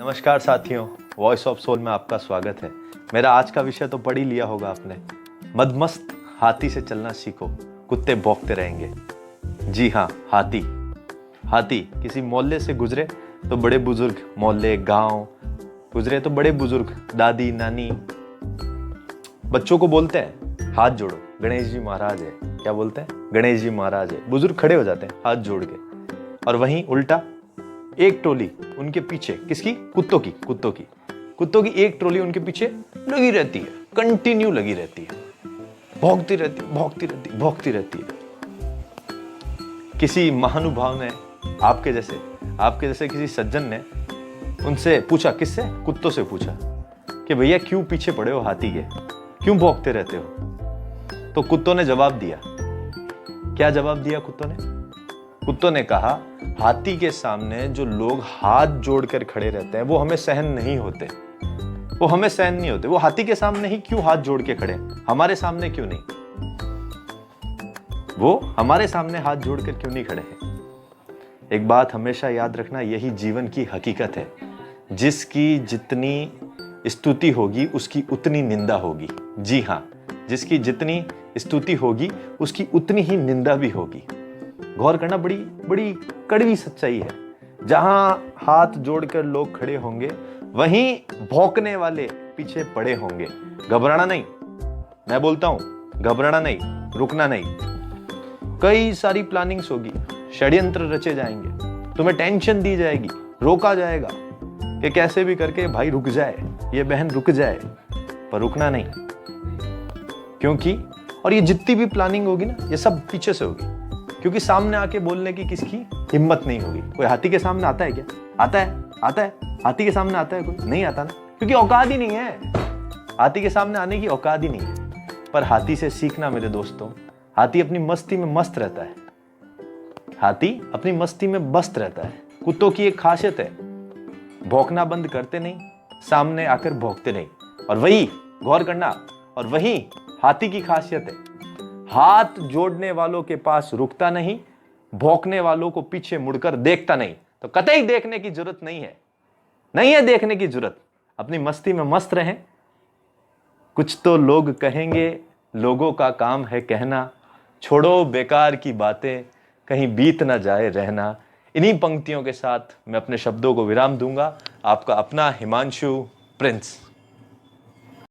नमस्कार साथियों, voice of soul में आपका स्वागत है। मेरा आज का विषय तो पढ़ ही लिया होगा आपने। मदमस्त हाथी से चलना सीखो, कुत्ते भौंकते रहेंगे। जी हाँ, हाथी किसी मोहल्ले से गुजरे तो बड़े बुजुर्ग, मोहल्ले गांव गुजरे तो बड़े बुजुर्ग, दादी नानी बच्चों को बोलते हैं हाथ जोड़ो, गणेश जी महाराज है। क्या बोलते हैं? गणेश जी महाराज है। बुजुर्ग खड़े हो जाते हैं हाथ जोड़ के, और वहीं उल्टा एक टोली उनके पीछे, किसकी? कुत्तों की एक टोली उनके पीछे लगी रहती है, कंटिन्यू लगी रहती है, भौंकती रहती है। किसी महानुभाव ने आपके जैसे किसी सज्जन ने उनसे पूछा, किससे? कुत्तों से पूछा कि भैया क्यों पीछे पड़े हो हाथी के, क्यों भौंकते रहते हो? तो कुत्तों ने जवाब दिया। क्या जवाब दिया कुत्तों ने कहा, हाथी के सामने जो लोग हाथ जोड़कर खड़े रहते हैं वो हमें सहन नहीं होते। वो हाथी के सामने ही क्यों हाथ जोड़ के खड़े, हमारे सामने क्यों नहीं? वो हमारे सामने हाथ जोड़कर क्यों नहीं खड़े हैं? एक बात हमेशा याद रखना, यही जीवन की हकीकत है। जिसकी जितनी स्तुति होगी उसकी उतनी निंदा होगी। जी हाँ, जिसकी जितनी स्तुति होगी उसकी उतनी ही निंदा भी होगी। गौर करना, बड़ी बड़ी कड़वी सच्चाई है। जहां हाथ जोड़कर लोग खड़े होंगे वहीं भौंकने वाले पीछे पड़े होंगे। घबराना नहीं, मैं बोलता हूं, घबराना नहीं, रुकना नहीं। कई सारी प्लानिंग्स होगी, षड्यंत्र रचे जाएंगे, तुम्हें टेंशन दी जाएगी, रोका जाएगा कि कैसे भी करके भाई रुक जाए, ये बहन रुक जाए, पर रुकना नहीं। क्योंकि और ये जितनी भी प्लानिंग होगी ना, ये सब पीछे से होगी, क्योंकि सामने आके बोलने की किसकी हिम्मत नहीं होगी। कोई हाथी के सामने आता है क्या? आता है हाथी के सामने आता है कोई? नहीं आता ना, क्योंकि औकात ही नहीं है। हाथी के सामने आने की औकात ही नहीं है। पर हाथी से सीखना मेरे दोस्तों, हाथी अपनी मस्ती में मस्त रहता है। कुत्तों की एक खासियत है, भौंकना बंद करते नहीं, सामने आकर भौंकते नहीं। और वही, गौर करना, और वही हाथी की खासियत है, हाथ जोड़ने वालों के पास रुकता नहीं, भौंकने वालों को पीछे मुड़कर देखता नहीं। तो कतई देखने की जरूरत नहीं है देखने की जरूरत। अपनी मस्ती में मस्त रहें। कुछ तो लोग कहेंगे, लोगों का काम है कहना, छोड़ो बेकार की बातें, कहीं बीत ना जाए रहना। इन्हीं पंक्तियों के साथ मैं अपने शब्दों को विराम दूंगा। आपका अपना हिमांशु प्रिंस।